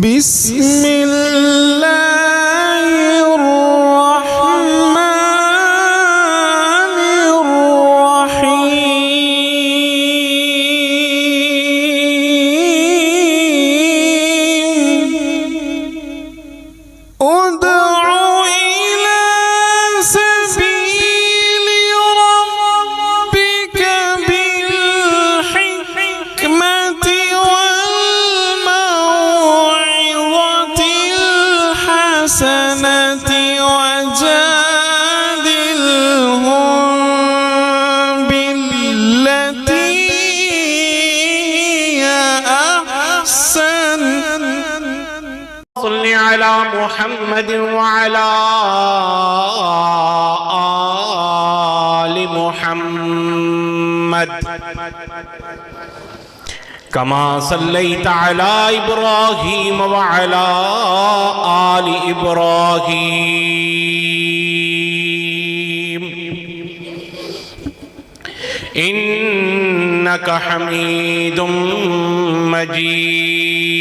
بسم اللہ الرحمن الرحیم ادع إلى سبيل ربك بالحكمة والموعظة الحسنة وجادلهم بالتي هي أحسن. صل على محمد وعلى آل محمد كما صليت على إبراهيم وعلى آل إبراهيم إنك حميد مجيد.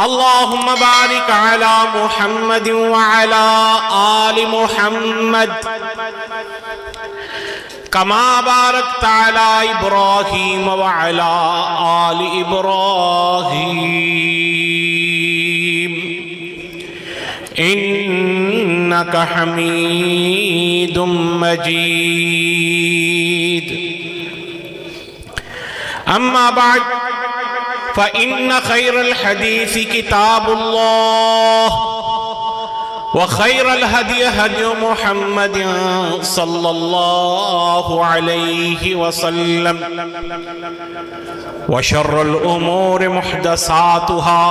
اللهم بارك على محمد وعلى آل محمد كما باركت على إبراهيم وعلى آل إبراهيم إنك حميد مجيد. أما بعد فإن خير الحديث كتاب الله وخير الهدي هدي محمد صلى الله عليه وسلم وشر الأمور محدثاتها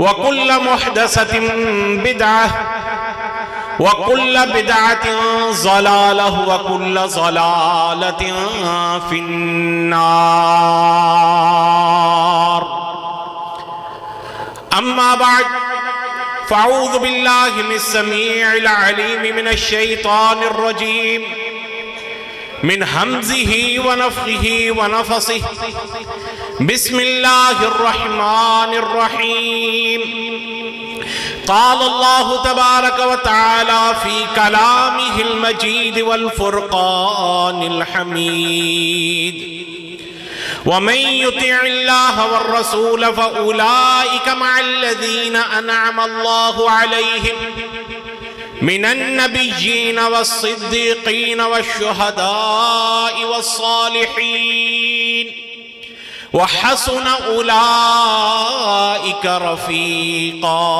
وكل محدثة بدعة وكل بدعة ضلالة وكل ضلالة في النار. أما بعد فأعوذ بالله من السميع العليم من الشيطان الرجيم من همزه ونفخه ونفثه. بسم الله الرحمن الرحيم. قال الله تبارك وتعالى في كلامه المجيد والفرقان الحميد: ومن يطع الله والرسول فأولئك مع الذين أنعم الله عليهم من النبيين والصديقين والشهداء والصالحين وحسن أولئك رفيقا.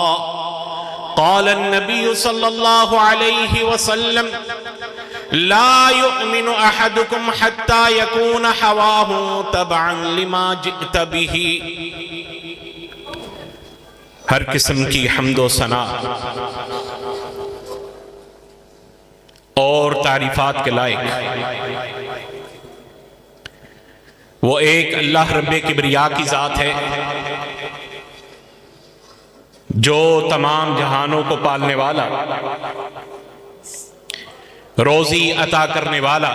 قال النبي صلى الله عليه وسلم: لا يؤمن أحدكم حتى يكون هواه تبعا لما جئت به. ہر قسم کی حمد و ثنا اور تعریفات کے لائق وہ ایک اللہ رب کبریا کی ذات ہے جو تمام جہانوں کو پالنے والا، روزی عطا کرنے والا،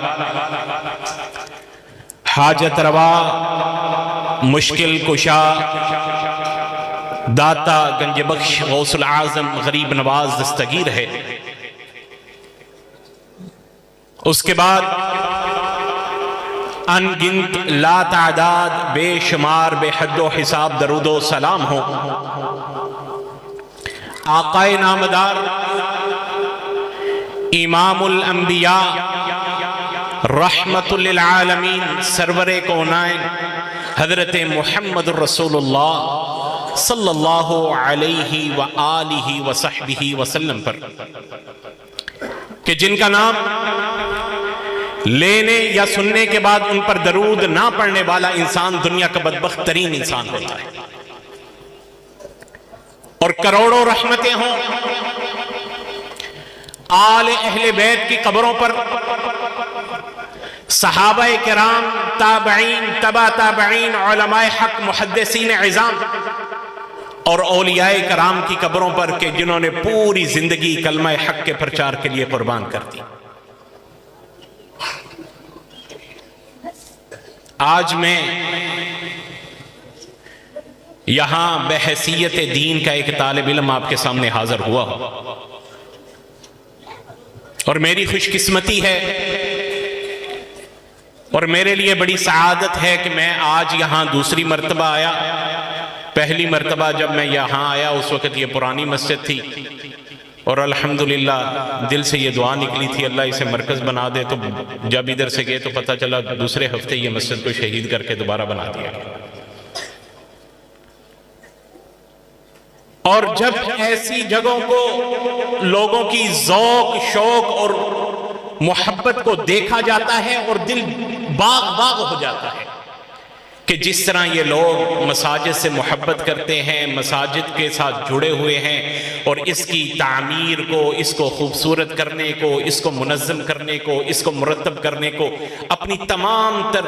حاجت روا، مشکل کشا، داتا، گنج بخش، غوث العظم، غریب نواز، دستگیر ہے. اس کے بعد ان گنت لا تعداد بے شمار بے حد و حساب درود و سلام ہو آقائے نامدار، امام الانبیاء، رحمت للعالمین، سرور کونین حضرت محمد الرسول اللہ صلی اللہ علیہ وآلہ وصحبہ وسلم پر، کہ جن کا نام لینے یا سننے کے بعد ان پر درود نہ پڑھنے والا انسان دنیا کا بدبخت ترین انسان ہوتا ہے. اور کروڑوں رحمتیں ہوں آل اہل بیت کی قبروں پر، صحابہ کرام، تابعین، تبع تابعین، علماء حق، محدثین عظام اور اولیاء کرام کی قبروں پر کہ جنہوں نے پوری زندگی کلمہ حق کے پرچار کے لیے قربان کر دی. آج میں یہاں بحیثیت دین کا ایک طالب علم آپ کے سامنے حاضر ہوا اور میری خوش قسمتی ہے اور میرے لیے بڑی سعادت ہے کہ میں آج یہاں دوسری مرتبہ آیا۔ پہلی مرتبہ جب میں یہاں آیا اس وقت یہ پرانی مسجد تھی اور الحمدللہ دل سے یہ دعا نکلی تھی اللہ اسے مرکز بنا دے، تو جب ادھر سے گئے تو پتہ چلا دوسرے ہفتے یہ مسجد کو شہید کر کے دوبارہ بنا دیا۔ اور جب ایسی جگہوں کو لوگوں کی ذوق شوق اور محبت کو دیکھا جاتا ہے اور دل باغ باغ ہو جاتا ہے کہ جس طرح یہ لوگ مساجد سے محبت کرتے ہیں، مساجد کے ساتھ جڑے ہوئے ہیں اور اس کی تعمیر کو، اس کو خوبصورت کرنے کو، اس کو منظم کرنے کو، اس کو مرتب کرنے کو اپنی تمام تر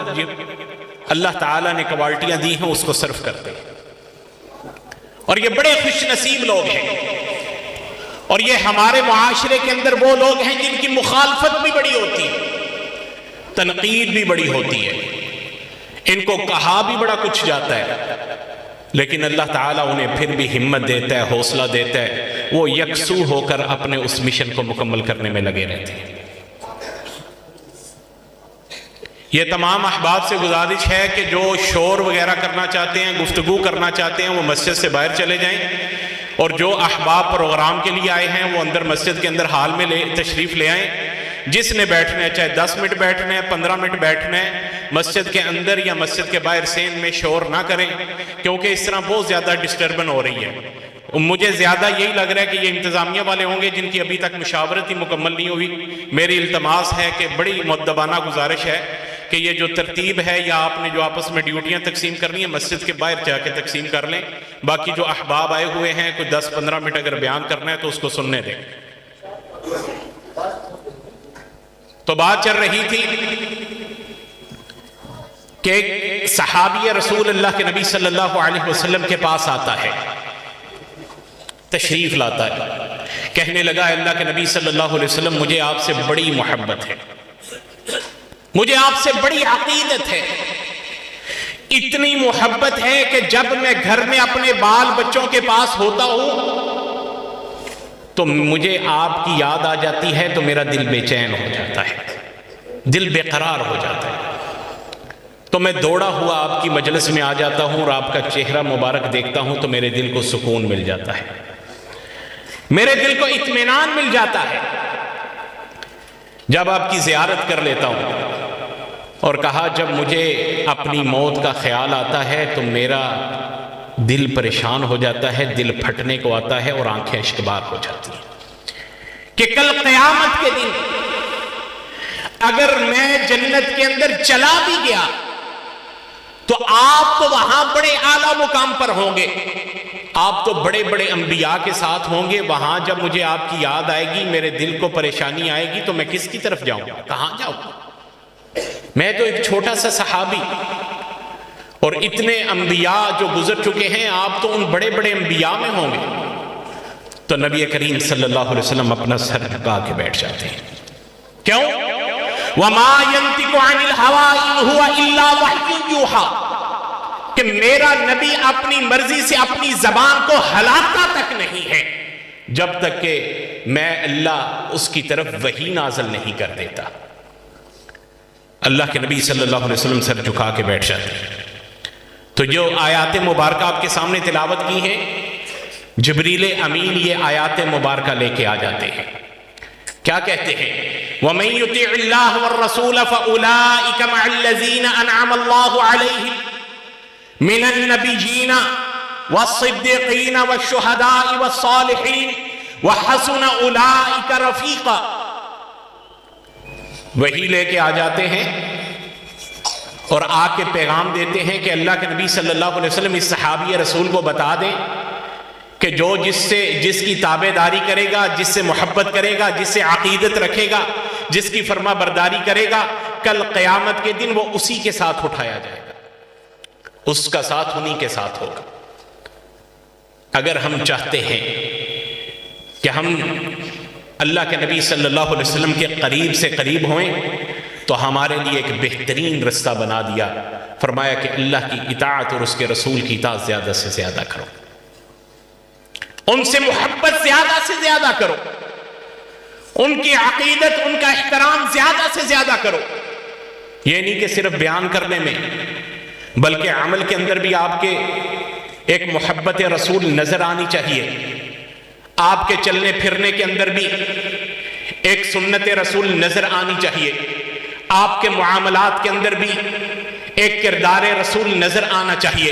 اللہ تعالیٰ نے کوالٹیاں دی ہیں اس کو صرف کرتے ہیں۔ اور یہ بڑے خوش نصیب لوگ ہیں، اور یہ ہمارے معاشرے کے اندر وہ لوگ ہیں جن کی مخالفت بھی بڑی ہوتی ہے، تنقید بھی بڑی ہوتی ہے، ان کو کہا بھی بڑا کچھ جاتا ہے، لیکن اللہ تعالیٰ انہیں پھر بھی ہمت دیتا ہے، حوصلہ دیتا ہے، وہ یکسو ہو کر اپنے اس مشن کو مکمل کرنے میں لگے رہتے ہیں۔ یہ تمام احباب سے گزارش ہے کہ جو شور وغیرہ کرنا چاہتے ہیں، گفتگو کرنا چاہتے ہیں، وہ مسجد سے باہر چلے جائیں، اور جو احباب پروگرام کے لیے آئے ہیں وہ اندر مسجد کے اندر حال میں تشریف لے آئیں۔ جس نے بیٹھنا ہے، چاہے 10 منٹ بیٹھنا ہے، 15 منٹ بیٹھنا ہے، مسجد کے اندر یا مسجد کے باہر سین میں شور نہ کریں، کیونکہ اس طرح بہت زیادہ ڈسٹربن ہو رہی ہے۔ مجھے زیادہ یہی لگ رہا ہے کہ یہ انتظامیہ والے ہوں گے جن کی ابھی تک مشاورت ہی مکمل نہیں ہوئی۔ میری التماس ہے کہ بڑی مؤدبانہ گزارش ہے کہ یہ جو ترتیب ہے یا آپ نے جو آپس میں ڈیوٹیاں تقسیم کرنی ہیں مسجد کے باہر جا کے تقسیم کر لیں، باقی جو احباب آئے ہوئے ہیں کوئی 10-15 منٹ اگر بیان کرنا ہے تو اس کو سننے دیں۔ تو بات چل رہی تھی کہ ایک صحابی رسول اللہ کے نبی صلی اللہ علیہ وسلم کے پاس آتا ہے، تشریف لاتا ہے، کہنے لگا اللہ کے نبی صلی اللہ علیہ وسلم مجھے آپ سے بڑی محبت ہے، مجھے آپ سے بڑی عقیدت ہے، اتنی محبت ہے کہ جب میں گھر میں اپنے بال بچوں کے پاس ہوتا ہوں تو مجھے آپ کی یاد آ جاتی ہے تو میرا دل بے چین ہو جاتا ہے، دل بے قرار ہو جاتا ہے، تو میں دوڑا ہوا آپ کی مجلس میں آ جاتا ہوں اور آپ کا چہرہ مبارک دیکھتا ہوں تو میرے دل کو سکون مل جاتا ہے، میرے دل کو اطمینان مل جاتا ہے۔ جب آپ کی زیارت کر لیتا ہوں اور کہا جب مجھے اپنی موت کا خیال آتا ہے تو میرا دل پریشان ہو جاتا ہے، دل پھٹنے کو آتا ہے اور آنکھیں اشکبار ہو جاتی ہیں کہ کل قیامت کے دن اگر میں جنت کے اندر چلا بھی گیا تو آپ تو وہاں بڑے اعلیٰ مقام پر ہوں گے، آپ تو بڑے بڑے انبیاء کے ساتھ ہوں گے، وہاں جب مجھے آپ کی یاد آئے گی، میرے دل کو پریشانی آئے گی تو میں کس کی طرف جاؤں گا، کہاں جاؤں گا؟ میں تو ایک چھوٹا سا صحابی، اور اتنے انبیاء جو گزر چکے ہیں، آپ تو ان بڑے بڑے انبیاء میں ہوں گے۔ تو نبی کریم صلی اللہ علیہ وسلم اپنا سر جھکا کے بیٹھ جاتے ہیں، کیوں؟ وَمَا يَنْتِقُ عَنِ الْهَوَىٰ إِنْ هُوَ إِلَّا وَحْيٌ يُوحَىٰ، کہ میرا نبی اپنی مرضی سے اپنی زبان کو ہلاتا تک نہیں ہے جب تک کہ میں اللہ اس کی طرف وحی نازل نہیں کر دیتا۔ اللہ کے نبی صلی اللہ علیہ وسلم سر جھکا کے بیٹھ جاتے ہیں۔ تو جو آیات مبارکہ آپ کے سامنے تلاوت کی ہیں، جبریل امین یہ آیات مبارکہ لے کے آ جاتے ہیں، کیا کہتے ہیں؟ وَمَن يُطِعِ اللَّهَ وَالرَّسُولَ فَأُولَٰئِكَ مَعَ الَّذِينَ أَنْعَمَ اللَّهُ عَلَيْهِمْ مِنَ النَّبِيِّينَ وَالصِّدِّيقِينَ وَالشُّهَدَاءِ وَالصَّالِحِينَ وَحَسُنَ أُولَٰئِكَ رَفِيقًا۔ وہی لے کے آ جاتے ہیں اور آ کے پیغام دیتے ہیں کہ اللہ کے نبی صلی اللہ علیہ وسلم اس صحابی رسول کو بتا دیں کہ جو جس کی تابع داری کرے گا، جس سے محبت کرے گا، جس سے عقیدت رکھے گا، جس کی فرما برداری کرے گا، کل قیامت کے دن وہ اسی کے ساتھ اٹھایا جائے گا، اس کا ساتھ انہی کے ساتھ ہوگا۔ اگر ہم چاہتے ہیں کہ ہم اللہ کے نبی صلی اللہ علیہ وسلم کے قریب سے قریب ہوئیں تو ہمارے لیے ایک بہترین رستہ بنا دیا. فرمایا کہ اللہ کی اطاعت اور اس کے رسول کی اطاعت زیادہ سے زیادہ کرو، ان سے محبت زیادہ سے زیادہ کرو، ان کی عقیدت، ان کا احترام زیادہ سے زیادہ کرو. یہ نہیں کہ صرف بیان کرنے میں بلکہ عمل کے اندر بھی آپ کے ایک محبت رسول نظر آنی چاہیے. آپ کے چلنے پھرنے کے اندر بھی ایک سنت رسول نظر آنی چاہیے. آپ کے معاملات کے اندر بھی ایک کردار رسول نظر آنا چاہیے.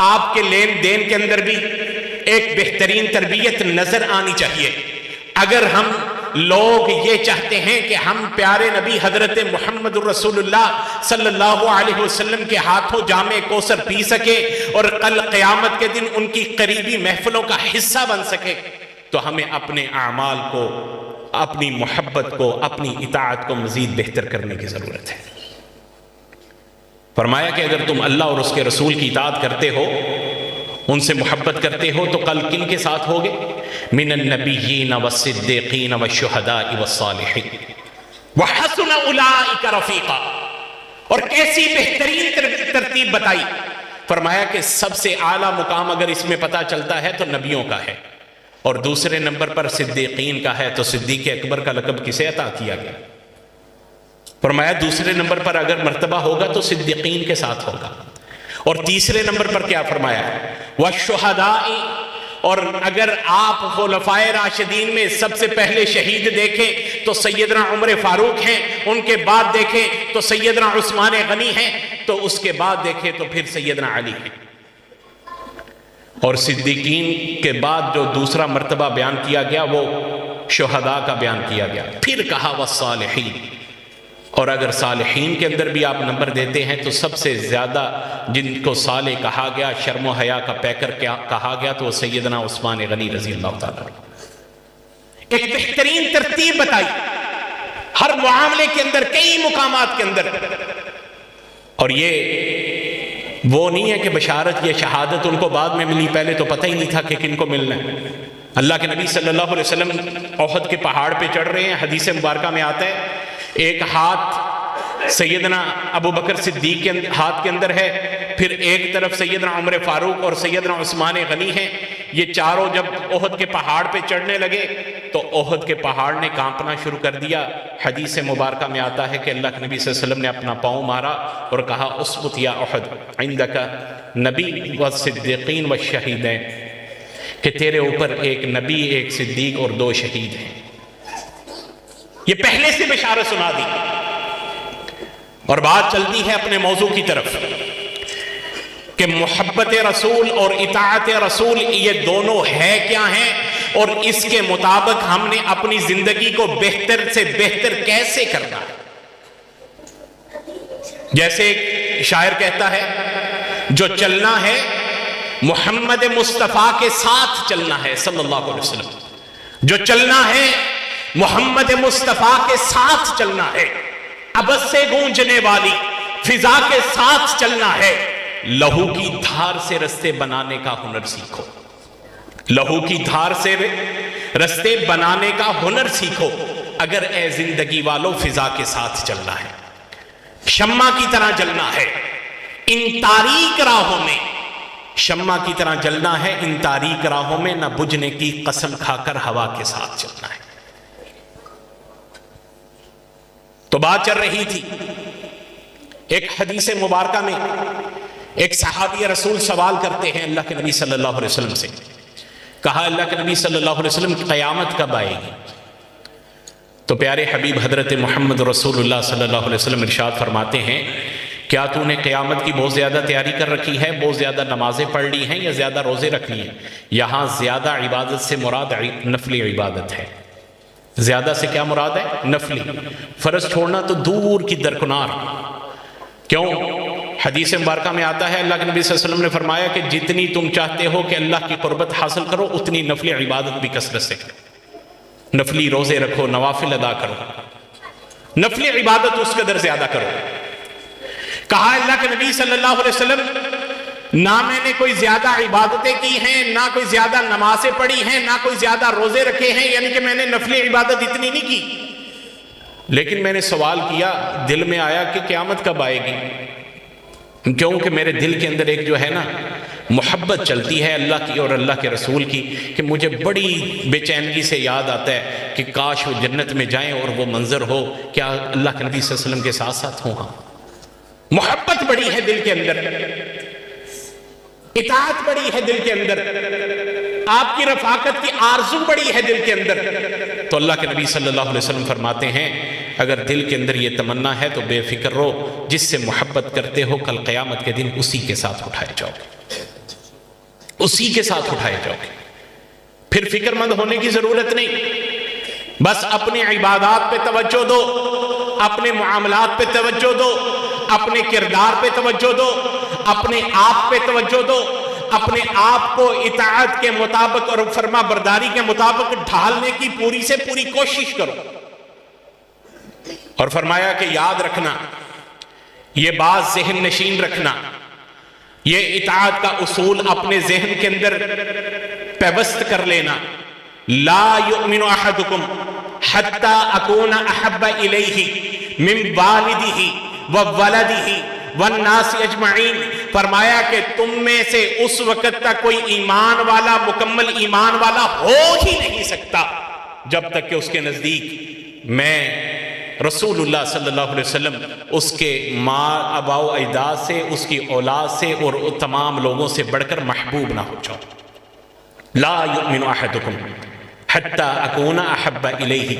آپ کے لین دین کے اندر بھی ایک بہترین تربیت نظر آنی چاہیے. اگر ہم لوگ یہ چاہتے ہیں کہ ہم پیارے نبی حضرت محمد الرسول اللہ صلی اللہ علیہ وسلم کے ہاتھوں جام کوثر پی سکے اور کل قیامت کے دن ان کی قریبی محفلوں کا حصہ بن سکے، تو ہمیں اپنے اعمال کو، اپنی محبت کو، اپنی اطاعت کو مزید بہتر کرنے کی ضرورت ہے. فرمایا کہ اگر تم اللہ اور اس کے رسول کی اطاعت کرتے ہو، ان سے محبت کرتے ہو، تو کل کن کے ساتھ ہوگے؟ من النبیین والصدیقین والشہداء والصالحین وحسن اولئک رفیقا. اور کیسی بہترین ترتیب بتائی. فرمایا کہ سب سے اعلیٰ مقام اگر اس میں پتہ چلتا ہے تو نبیوں کا ہے، اور دوسرے نمبر پر صدیقین کا ہے. تو صدیق اکبر کا لقب کسے عطا کیا گیا؟ فرمایا دوسرے نمبر پر اگر مرتبہ ہوگا تو صدیقین کے ساتھ ہوگا. اور تیسرے نمبر پر کیا فرمایا؟ وَالشُّهَدَاءِ. اور اگر آپ خلفائے راشدین میں سب سے پہلے شہید دیکھیں تو سیدنا عمر فاروق ہیں، ان کے بعد دیکھیں تو سیدنا عثمان غنی ہیں، تو اس کے بعد دیکھیں تو پھر سیدنا علی ہیں. اور صدیقین کے بعد جو دوسرا مرتبہ بیان کیا گیا وہ شہداء کا بیان کیا گیا. پھر کہا والصالحین. اور اگر صالحین کے اندر بھی آپ نمبر دیتے ہیں تو سب سے زیادہ جن کو صالح کہا گیا، شرم و حیا کا پیکر کہا گیا، تو وہ سیدنا عثمان غنی رضی اللہ تعالیٰ. ایک بہترین ترتیب بتائی ہر معاملے کے اندر، کئی مقامات کے اندر. اور یہ وہ نہیں ہے کہ بشارت یا شہادت ان کو بعد میں ملی، پہلے تو پتہ ہی نہیں تھا کہ کن کو ملنا ہے. اللہ کے نبی صلی اللہ علیہ وسلم احد کے پہاڑ پہ چڑھ رہے ہیں. حدیث مبارکہ میں آتا ہے ایک ہاتھ سیدنا ابو بکر صدیق کے ہاتھ کے اندر ہے، پھر ایک طرف سیدنا عمر فاروق اور سیدنا عثمان غنی ہیں. یہ چاروں جب احد کے پہاڑ پہ چڑھنے لگے تو احد کے پہاڑ نے کانپنا شروع کر دیا. حدیث مبارکہ میں آتا ہے کہ اللہ کے نبی صلی اللہ علیہ وسلم نے اپنا پاؤں مارا اور کہا اسبت یا احد عندک نبی والصدیقین والشہیدین، کہ تیرے اوپر ایک نبی، ایک صدیق اور 2 شہید ہیں. یہ پہلے سے بشارت سنا دی. اور بات چلتی ہے اپنے موضوع کی طرف کہ محبت رسول اور اطاعت رسول یہ دونوں ہے کیا ہیں، اور اس کے مطابق ہم نے اپنی زندگی کو بہتر سے بہتر کیسے کرنا ہے. جیسے ایک شاعر کہتا ہے جو چلنا ہے محمد مصطفیٰ کے ساتھ چلنا ہے صلی اللہ علیہ وسلم. جو چلنا ہے محمد مصطفیٰ کے ساتھ چلنا ہے. ابد سے گونجنے والی فضا کے ساتھ چلنا ہے. لہو کی دھار سے رستے بنانے کا ہنر سیکھو. لہو کی دھار سے رستے بنانے کا ہنر سیکھو اگر اے زندگی والو فضا کے ساتھ چلنا ہے. شمع کی طرح جلنا ہے ان تاریک راہوں میں. شمع کی طرح جلنا ہے ان تاریک راہوں میں، نہ بجھنے کی قسم کھا کر ہوا کے ساتھ چلنا ہے. تو بات چل رہی تھی ایک حدیث مبارکہ میں ایک صحابی رسول سوال کرتے ہیں اللہ کے نبی صلی اللہ علیہ وسلم سے. کہا اللہ کے نبی صلی اللہ علیہ وسلم کی قیامت کب آئے گی؟ تو پیارے حبیب حضرت محمد رسول اللہ صلی اللہ علیہ وسلم ارشاد فرماتے ہیں کیا تو نے قیامت کی بہت زیادہ تیاری کر رکھی ہے، بہت زیادہ نمازیں پڑھ لی ہیں یا زیادہ روزے رکھ لی ہیں؟ یہاں زیادہ عبادت سے مراد نفلی عبادت ہے. زیادہ سے کیا مراد ہے؟ نفلی. فرض چھوڑنا تو دور کی درکنار. کیوں؟ حدیث مبارکہ میں آتا ہے اللہ کے نبی صلی اللہ علیہ وسلم نے فرمایا کہ جتنی تم چاہتے ہو کہ اللہ کی قربت حاصل کرو اتنی نفلی عبادت بھی کثرت سے کرو. نفلی روزے رکھو، نوافل ادا کرو، نفلی عبادت اس قدر زیادہ کرو. کہا اللہ کے نبی صلی اللہ علیہ وسلم نہ میں نے کوئی زیادہ عبادتیں کی ہیں، نہ کوئی زیادہ نمازیں پڑھی ہیں، نہ کوئی زیادہ روزے رکھے ہیں، یعنی کہ میں نے نفلی عبادت اتنی نہیں کی. لیکن میں نے سوال کیا، دل میں آیا کہ قیامت کب آئے گی، کیونکہ میرے دل کے اندر ایک جو ہے نا محبت چلتی ہے اللہ کی اور اللہ کے رسول کی، کہ مجھے بڑی بے چینگی سے یاد آتا ہے کہ کاش وہ جنت میں جائیں اور وہ منظر ہو، کیا اللہ کے نبی صلی اللہ علیہ وسلم کے ساتھ ساتھ ہوں۔ ہاں، محبت بڑی ہے دل کے اندر، اطاعت بڑی ہے دل کے اندر، آپ کی رفاقت کی آرزو بڑی ہے دل کے اندر۔ تو اللہ کے نبی صلی اللہ علیہ وسلم فرماتے ہیں اگر دل کے اندر یہ تمنا ہے تو بے فکر رہو، جس سے محبت کرتے ہو کل قیامت کے دن اسی کے ساتھ اٹھائے جاؤ گے، اسی کے ساتھ اٹھائے جاؤ گے۔ پھر فکر مند ہونے کی ضرورت نہیں، بس اپنے عبادات پہ توجہ دو، اپنے معاملات پہ توجہ دو، اپنے کردار پہ توجہ دو، اپنے آپ پہ توجہ دو، اپنے آپ کو اطاعت کے مطابق اور فرما برداری کے مطابق ڈھالنے کی پوری سے پوری کوشش کرو۔ اور فرمایا کہ یاد رکھنا، یہ بات ذہن نشین رکھنا، یہ اطاعت کا اصول اپنے ذہن کے اندر پیوست کر لینا۔ لا یؤمن احدکم حتی اکون احب الیہ من والدہ وولدہ والناس اجمعین۔ فرمایا کہ تم میں سے اس وقت تک کوئی ایمان والا، مکمل ایمان والا ہو ہی نہیں سکتا جب تک کہ اس کے نزدیک میں رسول اللہ صلی اللہ علیہ وسلم اس کے ماں آبا و اجداد سے، اس کی اولاد سے اور تمام لوگوں سے بڑھ کر محبوب نہ ہو جاؤ۔ لا یؤمن احدکم حتی اکون احب الیہ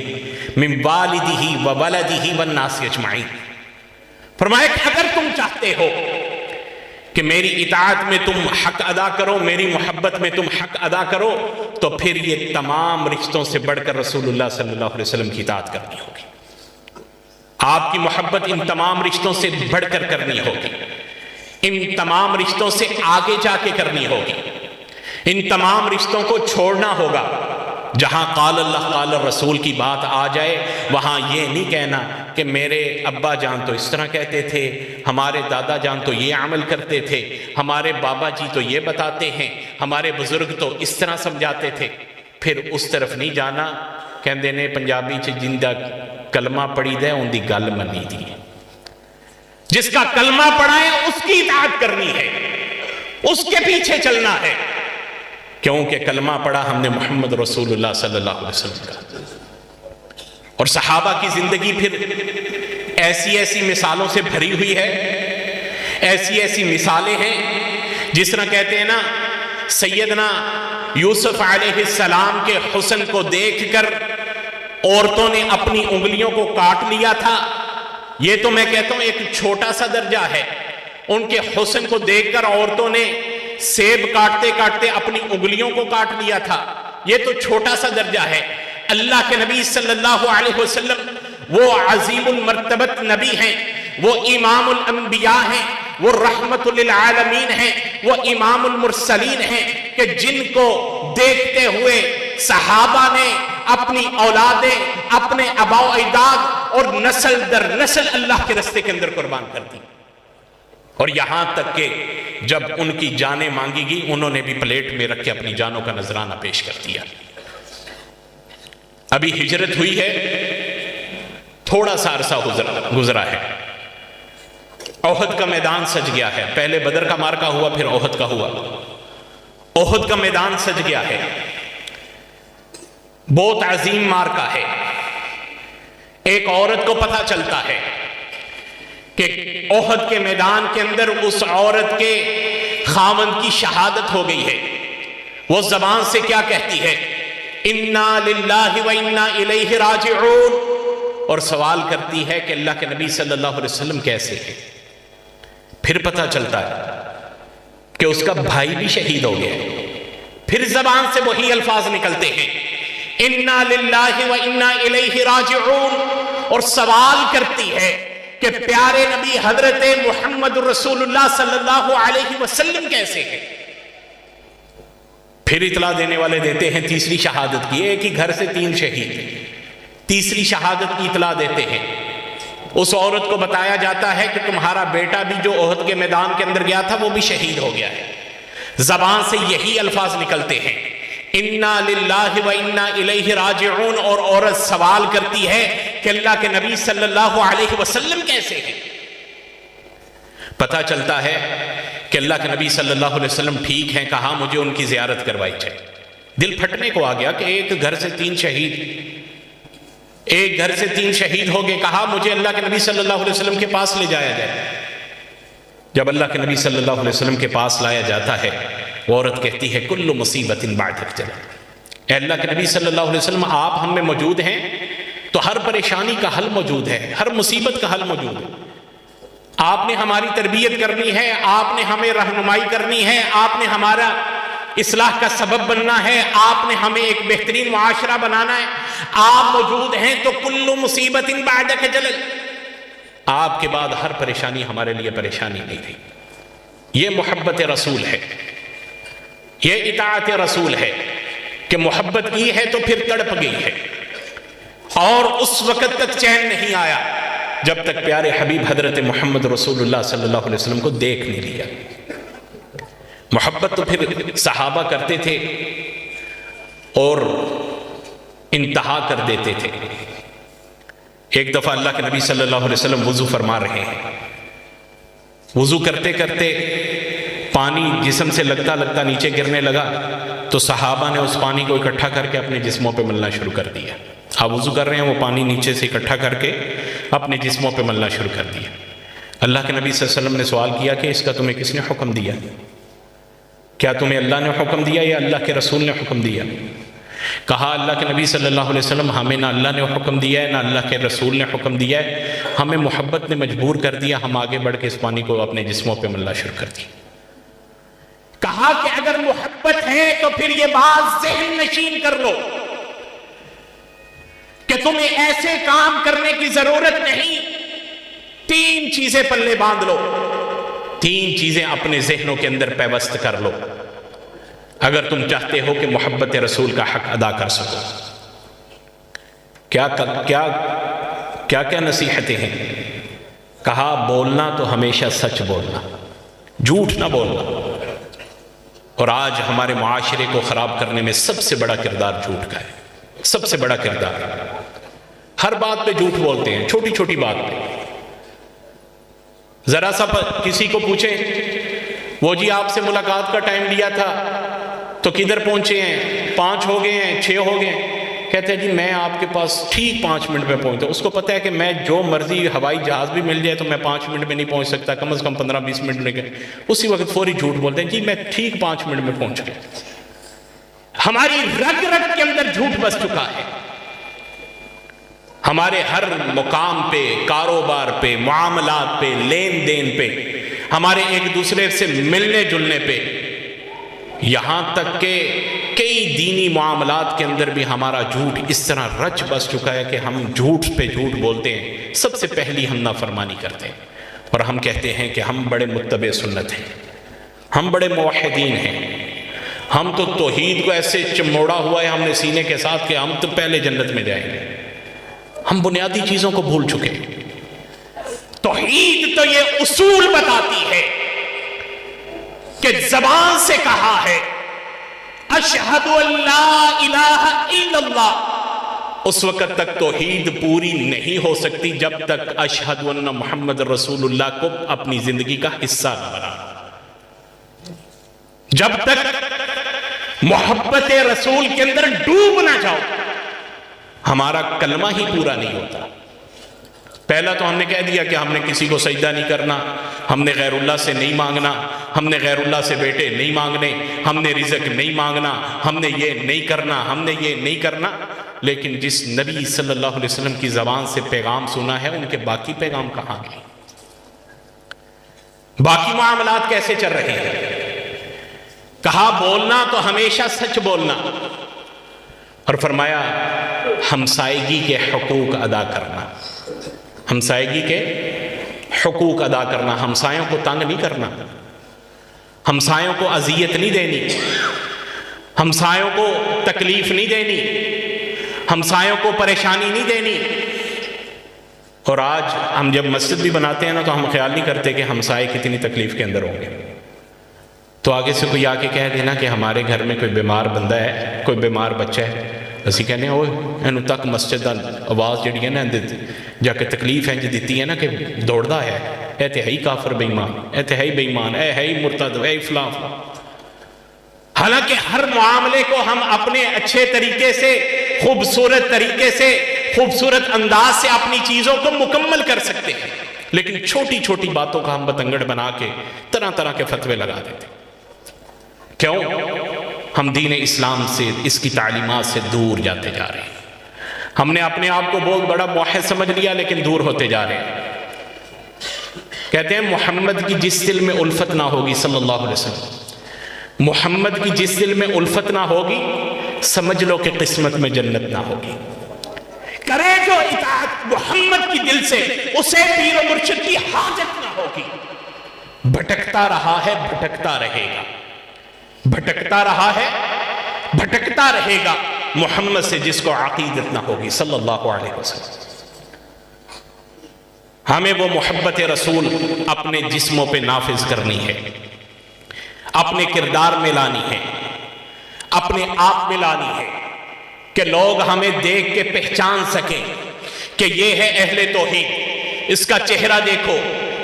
من والدہ وولدہ والناس اجمعین۔ فرمایا کہ اگر تم چاہتے ہو کہ میری اطاعت میں تم حق ادا کرو، میری محبت میں تم حق ادا کرو، تو پھر یہ تمام رشتوں سے بڑھ کر رسول اللہ صلی اللہ علیہ وسلم کی اطاعت کرنی ہوگی۔ آپ کی محبت ان تمام رشتوں سے بڑھ کر کرنی ہوگی، ان تمام رشتوں سے آگے جا کے کرنی ہوگی، ان تمام رشتوں کو چھوڑنا ہوگا۔ جہاں قال اللہ قال الرسول کی بات آ جائے وہاں یہ نہیں کہنا کہ میرے ابا جان تو اس طرح کہتے تھے، ہمارے دادا جان تو یہ عمل کرتے تھے، ہمارے بابا جی تو یہ بتاتے ہیں، ہمارے بزرگ تو اس طرح سمجھاتے تھے۔ پھر اس طرف نہیں جانا، کہندے نے پنجابی چ جندہ کلمہ پڑھی دے ان دی گل منی دی۔ جس کا کلمہ پڑھا ہے اس کی اطاعت کرنی ہے، اس کے پیچھے چلنا ہے، کیونکہ کلمہ پڑھا ہم نے محمد رسول اللہ صلی اللہ علیہ وسلم کا۔ اور صحابہ کی زندگی پھر ایسی ایسی مثالوں سے بھری ہوئی ہے، ایسی ایسی مثالیں ہیں جس طرح کہتے ہیں نا، سیدنا یوسف علیہ السلام کے حسن کو دیکھ کر عورتوں نے اپنی انگلیوں کو کاٹ لیا تھا۔ یہ تو میں کہتا ہوں ایک چھوٹا سا درجہ ہے، ان کے حسن کو دیکھ کر عورتوں نے سیب کاٹتے کاٹتے اپنی انگلیوں کو کاٹ لیا تھا، یہ تو چھوٹا سا درجہ ہے۔ اللہ کے نبی صلی اللہ علیہ وسلم وہ عظیم المرتبت نبی ہیں، وہ امام الانبیاء ہیں، وہ رحمت للعالمین ہیں، وہ امام المرسلین ہیں، کہ جن کو دیکھتے ہوئے صحابہ نے اپنی اولادیں، اپنے آبا و اجداد اور نسل در نسل اللہ کے راستے کے اندر قربان کر دی۔ اور یہاں تک کہ جب ان کی جانیں مانگی گئی انہوں نے بھی پلیٹ میں رکھ کے اپنی جانوں کا نذرانہ پیش کر دیا۔ ابھی ہجرت ہوئی ہے، تھوڑا سا عرصہ گزرا ہے، احد کا میدان سج گیا ہے۔ پہلے بدر کا مارکا ہوا، پھر احد کا ہوا۔ احد کا میدان سج گیا ہے، بہت عظیم مارکا ہے۔ ایک عورت کو پتہ چلتا ہے کہ احد کے میدان کے اندر اس عورت کے خاوند کی شہادت ہو گئی ہے۔ وہ زبان سے کیا کہتی ہے؟ انا للہ و انا الیہ راجعون، اور سوال کرتی ہے کہ اللہ کے نبی صلی اللہ علیہ وسلم کیسے ہیں؟ پھر پتہ چلتا ہے کہ اس کا بھائی بھی شہید ہو گیا ہے۔ پھر زبان سے وہی الفاظ نکلتے ہیں، انا للہ و انا الیہ راجعون، اور سوال کرتی ہے کہ پیارے نبی حضرت محمد رسول اللہ صلی اللہ علیہ وسلم کیسے ہیں؟ پھر اطلاع دینے والے دیتے ہیں تیسری شہادت کی، ایک ہی گھر سے 3 شہید ہیں، تیسری شہادت کی اطلاع دیتے ہیں۔ اس عورت کو بتایا جاتا ہے کہ تمہارا بیٹا بھی جو احد کے میدان کے اندر گیا تھا وہ بھی شہید ہو گیا ہے۔ زبان سے یہی الفاظ نکلتے ہیں، انا للہ و انا الیہ راجعون، اور عورت سوال کرتی ہے کہ اللہ کے نبی صلی اللہ علیہ وسلم کیسے ہیں؟ پتہ چلتا ہے کہ اللہ کے نبی صلی اللہ علیہ وسلم ٹھیک ہیں، کہا مجھے ان کی زیارت کروائی جائے۔ دل پھٹنے کو آ گیا کہ ایک گھر سے تین شہید ہو گئے، کہا مجھے اللہ کے نبی صلی اللہ علیہ وسلم کے پاس لے جایا جائے۔ جب اللہ کے نبی صلی اللہ علیہ وسلم کے پاس لایا جاتا ہے، وہ عورت کہتی ہے کل مصیبت بعدک جلل، اے اللہ کے نبی صلی اللہ علیہ وسلم آپ ہم میں موجود ہیں تو ہر پریشانی کا حل موجود ہے، ہر مصیبت کا حل موجود ہے۔ آپ نے ہماری تربیت کرنی ہے، آپ نے ہمیں رہنمائی کرنی ہے، آپ نے ہمارا اصلاح کا سبب بننا ہے، آپ نے ہمیں ایک بہترین معاشرہ بنانا ہے، آپ موجود ہیں تو کل مصیبت بعدک جلل، آپ کے بعد ہر پریشانی ہمارے لیے پریشانی نہیں تھی۔ یہ محبت رسول ہے، یہ اطاعت رسول ہے کہ محبت کی ہے تو پھر تڑپ گئی ہے، اور اس وقت تک چین نہیں آیا جب تک پیارے حبیب حضرت محمد رسول اللہ صلی اللہ علیہ وسلم کو دیکھ نہیں لیا۔ محبت تو پھر صحابہ کرتے تھے اور انتہا کر دیتے تھے۔ ایک دفعہ اللہ کے نبی صلی اللہ علیہ وسلم وضو فرما رہے ہیں، وضو کرتے کرتے پانی جسم سے لگتا لگتا نیچے گرنے لگا تو صحابہ نے اس پانی کو اکٹھا کر کے اپنے جسموں پہ ملنا شروع کر دیا۔ آپ وضو کر رہے ہیں، وہ پانی نیچے سے اکٹھا کر کے اپنے جسموں پہ ملنا شروع کر دیا۔ اللہ کے نبی صلی اللہ علیہ وسلم نے سوال کیا کہ اس کا تمہیں کس نے حکم دیا؟ کیا تمہیں اللہ نے حکم دیا یا اللہ کے رسول نے حکم دیا؟ کہا اللہ کے نبی صلی اللہ علیہ وسلم ہمیں نہ اللہ نے حکم دیا ہے نہ اللہ کے رسول نے حکم دیا ہے، ہمیں محبت نے مجبور کر دیا، ہم آگے بڑھ کے اس پانی کو اپنے جسموں پہ ملنا شروع کر دیا۔ کہا کہ اگر محبت ہے تو پھر یہ بات ذہن نشین کر لو کہ تمہیں ایسے کام کرنے کی ضرورت نہیں، تین چیزیں پلے باندھ لو، تین چیزیں اپنے ذہنوں کے اندر پیوست کر لو اگر تم چاہتے ہو کہ محبت رسول کا حق ادا کر سکو۔ کیا نصیحتیں ہیں؟ کہا بولنا تو ہمیشہ سچ بولنا، جھوٹ نہ بولنا۔ اور آج ہمارے معاشرے کو خراب کرنے میں سب سے بڑا کردار جھوٹ کا ہے، سب سے بڑا کردار۔ ہر بات پہ جھوٹ بولتے ہیں، چھوٹی چھوٹی بات پہ۔ ذرا سا کسی کو پوچھیں وہ جی آپ سے ملاقات کا ٹائم لیا تھا تو کدھر پہنچے ہیں؟ 5 ہو گئے ہیں، 6 ہو گئے ہیں۔ کہتے ہیں جی میں آپ کے پاس ٹھیک 5 منٹ میں پہنچتا ہوں۔ اس کو پتہ ہے کہ میں جو مرضی ہوائی جہاز بھی مل جائے تو میں 5 منٹ میں نہیں پہنچ سکتا، کم از کم 15-20 منٹ لگے۔ اسی وقت فوری جھوٹ بولتے ہیں جی میں ٹھیک 5 منٹ میں پہنچ گیا۔ ہماری رگ رگ کے اندر جھوٹ بس چکا ہے۔ ہمارے ہر مقام پہ، کاروبار پہ، معاملات پہ، لین دین پہ، ہمارے ایک دوسرے سے ملنے جلنے پہ، یہاں تک کہ کئی دینی معاملات کے اندر بھی ہمارا جھوٹ اس طرح رچ بس چکا ہے کہ ہم جھوٹ پہ جھوٹ بولتے ہیں۔ سب سے پہلی ہم نافرمانی کرتے ہیں اور ہم کہتے ہیں کہ ہم بڑے متبع سنت ہیں، ہم بڑے موحدین ہیں، ہم تو توحید کو ایسے چموڑا ہوا ہے ہم نے سینے کے ساتھ کہ ہم تو پہلے جنت میں جائیں گے۔ ہم بنیادی چیزوں کو بھول چکے۔ توحید تو یہ اصول بتاتی ہے کہ زبان سے کہا ہے اشہد ان لا الہ الا اللہ، اس وقت تک توحید پوری نہیں ہو سکتی جب تک اشہد ان محمد رسول اللہ کو اپنی زندگی کا حصہ نہ بنا، جب تک محبت رسول کے اندر ڈوب نہ جاؤ ہمارا کلمہ ہی پورا نہیں ہوتا۔ پہلا تو ہم نے کہہ دیا کہ ہم نے کسی کو سجدہ نہیں کرنا، ہم نے غیر اللہ سے نہیں مانگنا، ہم نے غیر اللہ سے بیٹے نہیں مانگنے، ہم نے رزق نہیں مانگنا، ہم نے یہ نہیں کرنا، ہم نے یہ نہیں کرنا۔ لیکن جس نبی صلی اللہ علیہ وسلم کی زبان سے پیغام سنا ہے ان کے باقی پیغام کہاں گئے؟ باقی معاملات کیسے چل رہے ہیں؟ کہا بولنا تو ہمیشہ سچ بولنا، اور فرمایا ہمسائیگی کے حقوق ادا کرنا، ہمسائیگی کے حقوق ادا کرنا، ہمسایوں کو تنگ نہیں کرنا، ہمسایوں کو اذیت نہیں دینی، ہمسایوں کو تکلیف نہیں دینی، ہمسایوں کو پریشانی نہیں دینی۔ اور آج ہم جب مسجد بھی بناتے ہیں نا تو ہم خیال نہیں کرتے کہ ہمسائے کتنی تکلیف کے اندر ہوں گے، تو آگے سے کوئی آ کے کہہ دینا کہ ہمارے گھر میں کوئی بیمار بندہ ہے، کوئی بیمار بچہ ہے، اسی کہنے اوے اینو تک مسجد دا آواز جڑی ہے نا جا کے تکلیف انج دیتی ہے نا کہ دوڑدا ہے، اے تے ہے ہی کافر بے ایمان، اے تے ہے ہی بے ایمان، اے ہے ہی مرتد، اے فلاں فلاں۔ حالانکہ ہر معاملے کو ہم اپنے اچھے طریقے سے، خوبصورت طریقے سے، خوبصورت انداز سے اپنی چیزوں کو مکمل کر سکتے ہیں، لیکن چھوٹی چھوٹی باتوں کا ہم بتنگڑ بنا کے طرح طرح کے فتوے لگا دیتے ہیں۔ کیوں؟ ہم دین اسلام سے، اس کی تعلیمات سے دور جاتے جا رہے ہیں۔ ہم نے اپنے آپ کو بہت بڑا موحد سمجھ لیا لیکن دور ہوتے جا رہے ہیں۔ کہتے ہیں محمد کی جس دل میں الفت نہ ہوگی صلی اللہ علیہ وسلم، محمد کی جس دل میں الفت نہ ہوگی سمجھ لو کہ قسمت میں جنت نہ ہوگی۔ کرے جو اطاعت محمد کی دل سے، اسے پیر و مرشد کی حاجت نہ ہوگی۔ بھٹکتا رہا ہے، بھٹکتا رہے گا، بھٹکتا رہا ہے، بھٹکتا رہے گا محمد سے جس کو عقیدت نہ ہوگی صلی اللہ علیہ وسلم۔ ہمیں وہ محبت رسول اپنے جسموں پہ نافذ کرنی ہے، اپنے کردار میں لانی ہے، اپنے آپ میں لانی ہے، کہ لوگ ہمیں دیکھ کے پہچان سکیں کہ یہ ہے اہل توحید۔ اس کا چہرہ دیکھو،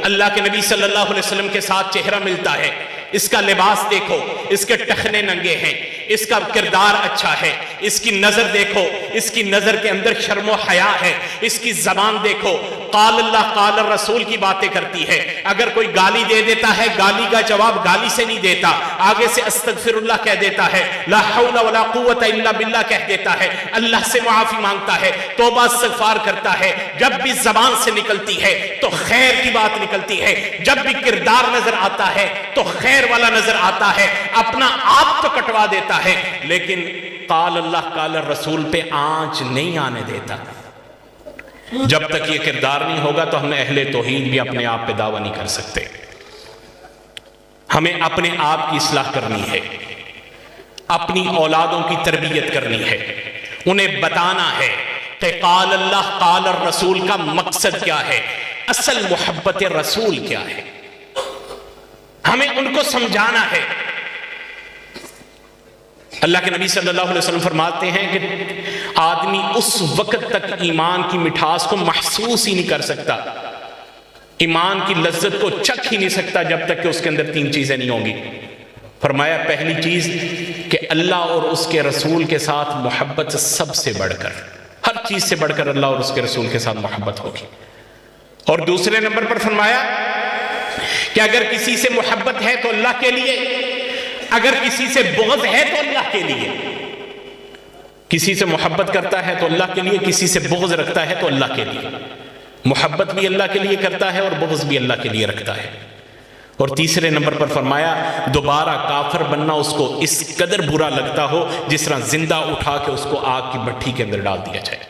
اللہ کے نبی صلی اللہ علیہ وسلم کے ساتھ چہرہ ملتا ہے، اس کا لباس دیکھو، اس کے ٹخنے ننگے ہیں، اس کا کردار اچھا ہے، اس کی نظر دیکھو، اس کی نظر کے اندر شرم و حیا ہے، اس کی زبان دیکھو، قال اللہ قال الرسول کی باتیں کرتی ہے۔ اگر کوئی گالی دے دیتا ہے، گالی کا جواب گالی سے نہیں دیتا، آگے سے استغفر اللہ کہہ دیتا ہے، لا حول ولا قوت الا باللہ کہہ دیتا ہے، اللہ سے معافی مانگتا ہے، توبہ استغفار کرتا ہے۔ جب بھی زبان سے نکلتی ہے تو خیر کی بات نکلتی ہے، جب بھی کردار نظر آتا ہے تو خیر والا نظر آتا ہے، اپنا آپ تو کٹوا دیتا ہے لیکن قال اللہ قال الرسول پہ آنچ نہیں آنے دیتا۔ جب تک یہ کردار نہیں ہوگا تو ہم اہل توحید بھی اپنے آپ پہ دعویٰ نہیں کر سکتے۔ ہمیں اپنے آپ کی اصلاح کرنی ہے، اپنی اولادوں کی تربیت کرنی ہے، انہیں بتانا ہے کہ قال اللہ قال الرسول کا مقصد کیا ہے، اصل محبت رسول کیا ہے، ہمیں ان کو سمجھانا ہے۔ اللہ کے نبی صلی اللہ علیہ وسلم فرماتے ہیں کہ آدمی اس وقت تک ایمان کی مٹھاس کو محسوس ہی نہیں کر سکتا، ایمان کی لذت کو چکھ ہی نہیں سکتا جب تک کہ اس کے اندر تین چیزیں نہیں ہوں گی۔ فرمایا پہلی چیز کہ اللہ اور اس کے رسول کے ساتھ محبت سب سے بڑھ کر، ہر چیز سے بڑھ کر اللہ اور اس کے رسول کے ساتھ محبت ہوگی۔ اور دوسرے نمبر پر فرمایا کہ اگر کسی سے محبت ہے تو اللہ کے لیے، اگر کسی سے بغض ہے تو اللہ کے لیے۔ کسی سے محبت کرتا ہے تو اللہ کے لیے، کسی سے بغض رکھتا ہے تو اللہ کے لیے۔ محبت بھی اللہ کے لیے کرتا ہے اور بغض بھی اللہ کے لیے رکھتا ہے۔ اور تیسرے نمبر پر فرمایا دوبارہ کافر بننا اس کو اس قدر برا لگتا ہو جس طرح زندہ اٹھا کے اس کو آگ کی بھٹی کے اندر ڈال دیا جائے۔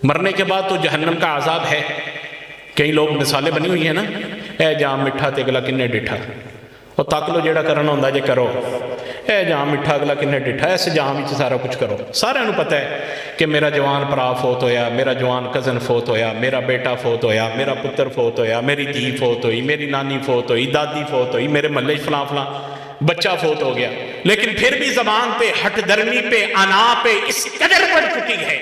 مرنے کے بعد تو جہنم کا عذاب ہے۔ کئی لوگ مثالیں بنی ہوئی ہیں نا، اے جام مٹھا تے اگلا کنے ڈٹھا، اور تک لو جیڑا کرنا ہوندہ جے کرو، اے جام مٹھا اگلا کنے ڈٹھا، ایسے جام ہی سارا کچھ کرو۔ سارے انہوں پتہ ہے کہ میرا جوان پرا فوت ہویا، میرا جوان کزن فوت ہویا، میرا بیٹا فوت ہویا، میرا پتر فوت ہویا، میری دھی فوت ہوئی، میری نانی فوت ہوئی، دادی فوت ہوئی، میرے محلے فلاں فلاں بچہ فوت ہو گیا، لیکن پھر بھی زبان پہ، ہٹ درمی پہ، انا پہ اس قدر بڑھ چکی ہے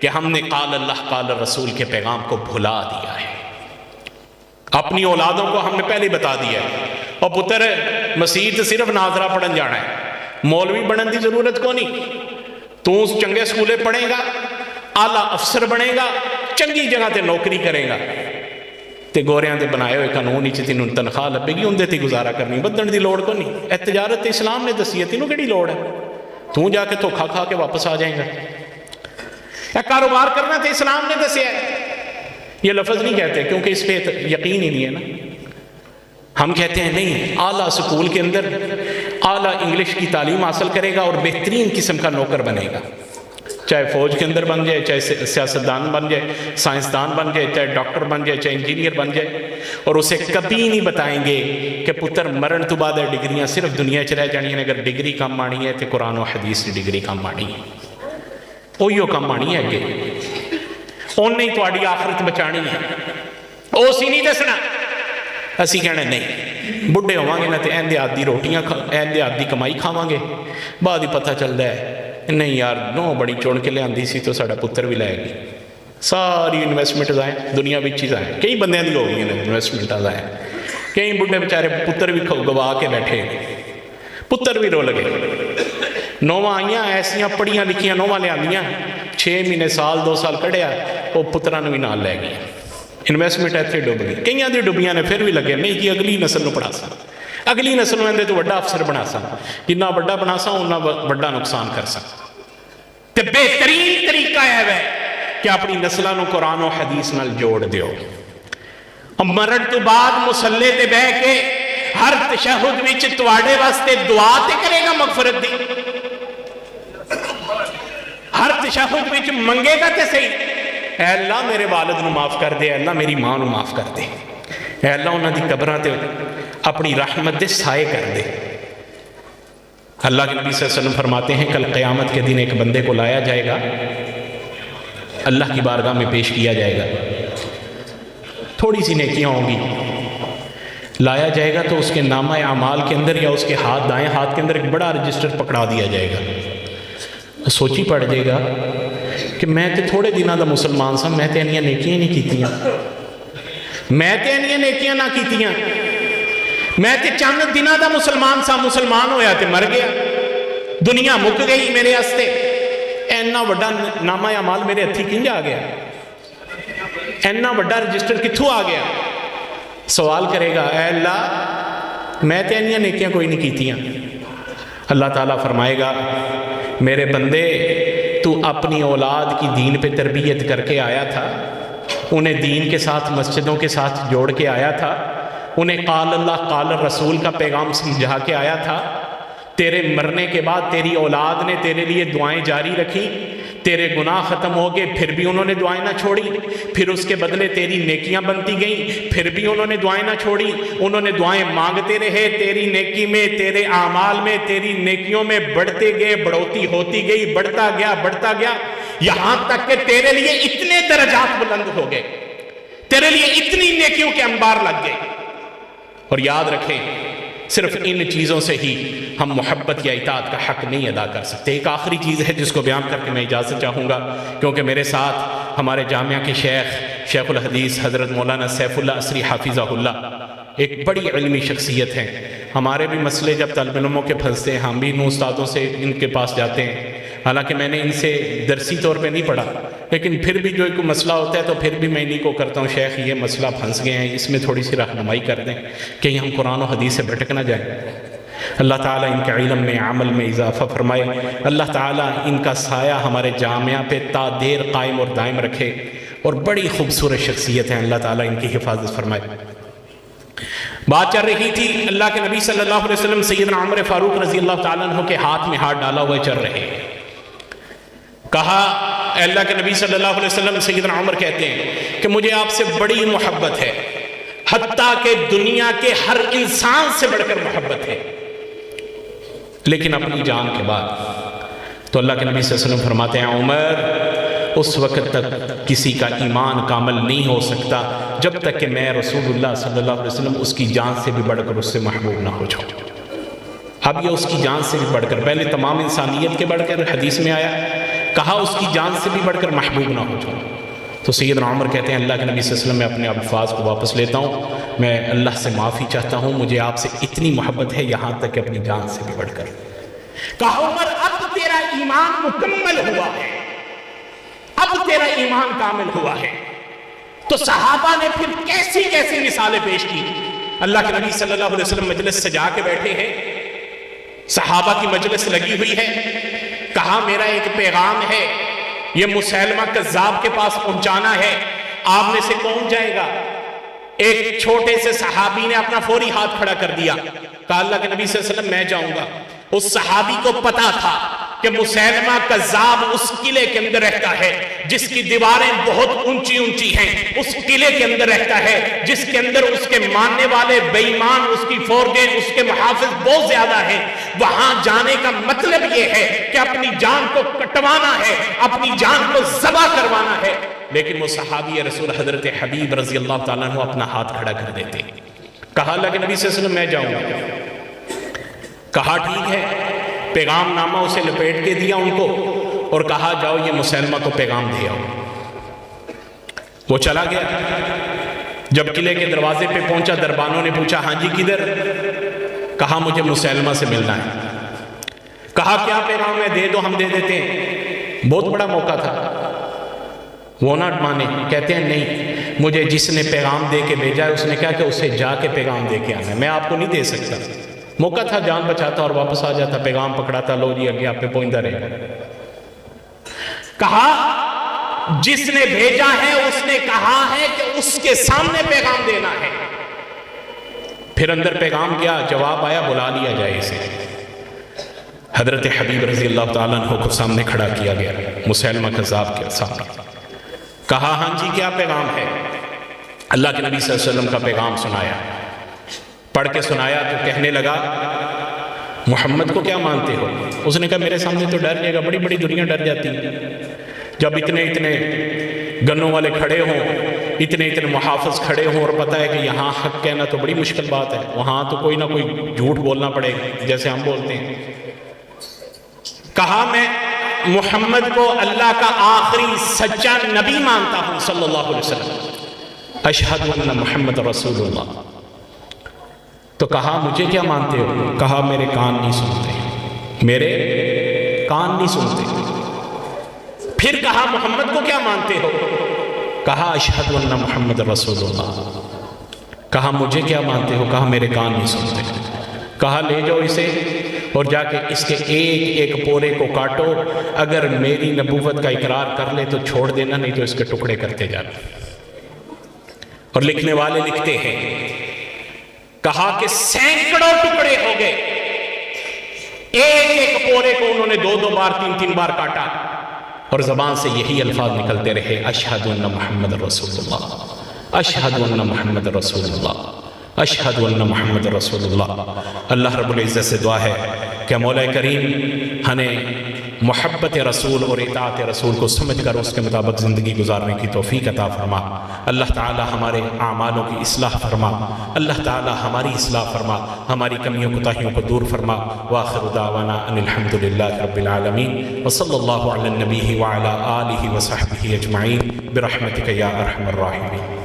کہ ہم نے قال اللہ قال رسول کے پیغام کو بھلا دیا ہے۔ اپنی اولادوں کو ہم نے پہلے بتا دیا ہے، اور پتر مسیح صرف ناظرہ پڑھن جانا ہے، مولوی بنن دی ضرورت کو نہیں۔ تو چنگے سکولے پڑھے گا، اعلیٰ افسر بنے گا، چنگی جگہ تے نوکری کرے گا، تے گوریاں دے بنائے ہوئے قانون ہی تینوں تنخواہ لبے گی، اندے تے گزارا کرنی، بدن دی لوڑ کو نہیں۔ اے تجارت اسلام نے دسی ہے، تینوں کیڑی لوڑ ہے؟ تو جا کے دھوکھا کھا کے واپس آ جائیں گا۔ اے کاروبار کرنا تے اسلام نے دسیا ہے، یہ لفظ نہیں کہتے کیونکہ اس پہ یقین ہی نہیں ہے نا۔ ہم کہتے ہیں نہیں، اعلیٰ سکول کے اندر اعلیٰ انگلش کی تعلیم حاصل کرے گا اور بہترین قسم کا نوکر بنے گا، چاہے فوج کے اندر بن جائے، چاہے سیاستدان بن جائے، سائنسدان بن جائے، چاہے ڈاکٹر بن جائے، چاہے انجینئر بن جائے، اور اسے کبھی نہیں بتائیں گے کہ پتر مرن تو بعد ڈگریاں صرف دنیا چ رہ جانی ہیں، اگر ڈگری کم آنی ہے تو قرآن و حدیث کی ڈگری کم آنی ہے، وہی کم آنی ہے، اگے انہیں ہی تھوڑی آخرت بچانی ہے، وہ اسی نہیں دسنا۔ اسی کہنا نہیں، بڑھے ہوں گے نہ تو این دیہات دی روٹیاں این دیہات دی کمائی کھاواں گے، بعد ہی پتہ چلتا ہے نہیں یار نو بڑی چون کے لے سی تو ساڈا پتر بھی لائے گی. ساری انویسٹمنٹ ضائع, دنیا بھی چیز آئے. کئی بندیاں دی ہو گئی ہیں انویسٹمنٹ ضائع. کئی بڈھے بیچارے پتر بھی گوا کے بیٹھے, پتر بھی رو لگے. نواں آئیاں ایسیاں پڑھیاں لکھیاں نواں لے آندیاں, 6 مہینے سال 2 سال کڑھیا, وہ پتراں بھی نال لے گئی. انویسٹمنٹ ایتھے ڈب گئی. کئیاں دی ڈبیاں نے پھر بھی لگے نہیں جی اگلی نسل نو پڑھا سا, اگلی نسل نو اندے تو بڑا افسر بنا سا, جنہ بڑا بنا سا اُنہ بڑا نقصان کر سا. تے بہترین طریقہ ہے کہ اپنی نسلوں کو قرآن و حدیث نال جوڑ دیو. مرن تو بعد مسلے تے بہ کے ہر تشہد وچ تواڈے واسطے دعا تے کرے گا مغفرت دی. ہر تشہد وچ منگے گا تے صحیح, اے اللہ میرے والد نو معاف کر دے, اے اللہ میری ماں نو معاف کر دے, اے اللہ انہاں دی قبراں تے اپنی رحمت دے سائے کر دے. اللہ کے نبی صلی اللہ علیہ وسلم فرماتے ہیں کل قیامت کے دن ایک بندے کو لایا جائے گا, اللہ کی بارگاہ میں پیش کیا جائے گا. تھوڑی سی نیکیاں ہوں گی, لایا جائے گا تو اس کے نامہ اعمال کے اندر یا اس کے ہاتھ دائیں ہاتھ کے اندر ایک بڑا رجسٹر پکڑا دیا جائے گا. سوچی پڑ جائے گا کہ میں تے تھوڑے دنوں دا مسلمان سا, میں تے انیاں نیکیاں نہیں کیتیاں, میں تے انیاں نیکیاں نہ کیتیاں, میں تے چند دنوں دا مسلمان سا, مسلمان ہویا تے مر گیا, دنیا مک گئی میرے ہستے. اینا وڈا نامہ اعمال میرے ہتھی کنج آ گیا, اینا وڈا رجسٹر کتھوں آ گیا. سوال کرے گا اے اللہ میں تے انیاں نیکیاں کوئی نہیں کیتیاں. اللہ تعالیٰ فرمائے گا میرے بندے تو اپنی اولاد کی دین پہ تربیت کر کے آیا تھا, انہیں دین کے ساتھ مسجدوں کے ساتھ جوڑ کے آیا تھا, انہیں قال اللہ قال رسول کا پیغام سمجھا کے آیا تھا. تیرے مرنے کے بعد تیری اولاد نے تیرے لیے دعائیں جاری رکھی, تیرے گناہ ختم ہو گئے پھر بھی انہوں نے دعائیں نہ چھوڑی, پھر اس کے بدلے تیری نیکیاں بنتی گئیں پھر بھی انہوں نے دعائیں نہ چھوڑی, انہوں نے دعائیں مانگتے رہے, تیری نیکی میں تیرے اعمال میں تیری نیکیوں میں بڑھتے گئے, بڑھوتی ہوتی گئی, بڑھتا گیا, یہاں تک کہ تیرے لیے اتنے درجات بلند ہو گئے, تیرے لیے اتنی نیکیوں کے انبار لگ گئے. اور یاد رکھیں صرف ان چیزوں سے ہی ہم محبت یا اطاعت کا حق نہیں ادا کر سکتے. ایک آخری چیز ہے جس کو بیان کر کے میں اجازت چاہوں گا, کیونکہ میرے ساتھ ہمارے جامعہ کے شیخ الحدیث حضرت مولانا سیف اللہ عصری حافظہ اللہ ایک بڑی علمی شخصیت ہیں. ہمارے بھی مسئلے جب طالب علموں کے پھنستے ہیں ہم بھی ان استادوں سے ان کے پاس جاتے ہیں, حالانکہ میں نے ان سے درسی طور پہ نہیں پڑھا, لیکن پھر بھی جو ایک مسئلہ ہوتا ہے تو پھر بھی میں انہیں کو کرتا ہوں شیخ یہ مسئلہ پھنس گئے ہیں, اس میں تھوڑی سی رہنمائی کر دیں کہ ہم قرآن و حدیث سے بھٹک نہ جائیں. اللہ تعالیٰ ان کے علم میں عمل میں اضافہ فرمائے, اللہ تعالیٰ ان کا سایہ ہمارے جامعہ پہ تا دیر قائم اور دائم رکھے, اور بڑی خوبصورت شخصیت ہیں, اللہ تعالیٰ ان کی حفاظت فرمائے. بات چل رہی تھی اللہ کے نبی صلی اللہ علیہ وسلم سیدنا عمر فاروق رضی اللہ تعالیٰ عنہ کے ہاتھ میں ہاتھ ڈالا ہوئے چل رہے. کہا اے اللہ کے نبی صلی اللہ علیہ وسلم, سیدنا عمر کہتے ہیں کہ مجھے آپ سے بڑی محبت ہے, حتیٰ کہ دنیا کے ہر انسان سے بڑھ کر محبت ہے, لیکن اپنی جان کے بعد. تو اللہ کے نبی صلی اللہ علیہ وسلم فرماتے ہیں عمر اس وقت تک کسی کا ایمان کامل نہیں ہو سکتا جب تک کہ میں رسول اللہ صلی اللہ علیہ وسلم اس کی جان سے بھی بڑھ کر اس سے محبوب نہ ہو جاؤں. اب یہ اس کی جان سے بھی بڑھ کر, پہلے تمام انسانیت کے بڑھ کر حدیث میں آیا, کہا اس کی جان سے بھی بڑھ کر محبوب نہ ہو جاؤں. تو سیدنا عمر کہتے ہیں اللہ کے نبی صلی اللہ علیہ وسلم میں اپنے الفاظ کو واپس لیتا ہوں, میں اللہ سے معافی چاہتا ہوں, مجھے آپ سے اتنی محبت ہے یہاں تک کہ اپنی جان سے بھی بڑھ کر. کہا عمر اب تیرا ایمان مکمل ہوا ہے, اب تیرا ایمان کامل ہوا ہے. تو صحابہ نے پھر کیسی کیسی مثالیں پیش کی. اللہ کے نبی صلی اللہ علیہ وسلم مجلس سجا کے بیٹھے ہیں, صحابہ کی مجلس لگی ہوئی ہے, کہا میرا ایک پیغام ہے, یہ مسیلمہ کذاب کے پاس پہنچانا ہے, آپ میں سے کون جائے گا؟ ایک چھوٹے سے صحابی نے اپنا فوری ہاتھ کھڑا کر دیا, کہا اللہ کے نبی صلی اللہ علیہ وسلم میں جاؤں گا. اس صحابی کو پتا تھا کہ مسیلمہ کذاب اس قلعے کے اندر رہتا ہے جس کی دیواریں بہت اونچی اونچی ہیں, اس قلعے کے اندر رہتا ہے جس کے اندر اس کے ماننے والے بے ایمان, اس کی فورجیں, اس کے محافظ بہت زیادہ ہیں. وہاں جانے کا مطلب یہ ہے کہ اپنی جان کو کٹوانا ہے, اپنی جان کو ذبح کروانا ہے. لیکن وہ صحابی رسول حضرت حبیب رضی اللہ تعالیٰ عنہ اپنا ہاتھ کھڑا کر دیتے. کہا اللہ کے نبی صلی اللہ علیہ وسلم میں جاؤں گا. کہا ٹھیک ہے, پیغام نامہ اسے لپیٹ کے دیا ان کو اور کہا جاؤ یہ مسلمہ کو پیغام دے آؤ۔ وہ چلا گیا، جب قلعے کے دروازے پہ پہنچا دربانوں نے پوچھا ہاں جی کدھر؟ کہا مجھے مسلمہ سے ملنا ہے۔ کہا کیا پیغام ہے؟ دے دو ہم دے دیتے ہیں۔ بہت بڑا موقع تھا، وہ نہ مانے، کہتے ہیں نہیں، مجھے جس نے پیغام دے کے بھیجا ہے اس نے کہا کہ اسے جا کے پیغام دے کے آنا ہے، میں آپ کو نہیں دے سکتا۔ موقع تھا، جان بچاتا اور واپس آ جاتا، پیغام پکڑاتا، لو جی آگے آپ پہ پہنچتا رہے۔ کہا جس نے بھیجا ہے اس نے کہا ہے کہ اس کے سامنے پیغام دینا ہے۔ پھر اندر پیغام گیا، جواب آیا بلا لیا جائے اسے۔ حضرت حبیب رضی اللہ تعالیٰ عنہ کو سامنے کھڑا کیا گیا، مسیلمہ کذاب کے سامنے۔ کہا ہاں جی کیا پیغام ہے؟ اللہ کے نبی صلی اللہ علیہ وسلم کا پیغام سنایا، پڑھ کے سنایا تو کہنے لگا محمد کو کیا مانتے ہو؟ اس نے کہا میرے سامنے تو ڈر جائے گا، بڑی بڑی دنیا ڈر جاتی ہے، جب اتنے گنوں والے کھڑے ہوں، اتنے محافظ کھڑے ہوں اور پتہ ہے کہ یہاں حق کہنا تو بڑی مشکل بات ہے، وہاں تو کوئی نہ کوئی جھوٹ بولنا پڑے گا جیسے ہم بولتے ہیں۔ کہا میں محمد کو اللہ کا آخری سچا نبی مانتا ہوں صلی اللہ علیہ وسلم، اشہد ان محمد رسول اللہ۔ تو کہا مجھے کیا مانتے ہو؟ کہا میرے کان نہیں سنتے، میرے کان نہیں سنتے۔ پھر کہا محمد کو کیا مانتے ہو؟ کہا اشہد ان محمد رسول اللہ۔ کہا مجھے کیا مانتے ہو؟ کہا میرے کان نہیں سنتے۔ کہا لے جاؤ اسے اور جا کے اس کے ایک ایک پورے کو کاٹو، اگر میری نبوت کا اقرار کر لے تو چھوڑ دینا، نہیں تو اس کے ٹکڑے کرتے جانا۔ اور لکھنے والے لکھتے ہیں، کہا کہ سینکڑوں ٹکڑے ہو گئے، ایک ایک پورے کو انہوں نے 2 بار 3 بار کاٹا اور زبان سے یہی الفاظ نکلتے رہے، اشہد ان محمد رسول اللہ، اشہد ان محمد رسول اللہ، اشہد ان محمد رسول اللہ۔ اللہ رب العزت سے دعا ہے کہ مولا کریم ہمیں محبت رسول اور اطاعت رسول کو سمجھ کر اس کے مطابق زندگی گزارنے کی توفیق عطا فرما۔ اللہ تعالی ہمارے اعمالوں کی اصلاح فرما، اللہ تعالی ہماری اصلاح فرما، ہماری کمیوں کوتاہیوں کو دور فرما۔ وآخر دعوانا ان الحمد للہ رب العالمین، وصلی اللہ علی النبی وعلی آلہ وصحبہ اجمعین برحمتک یا ارحم الراحمین۔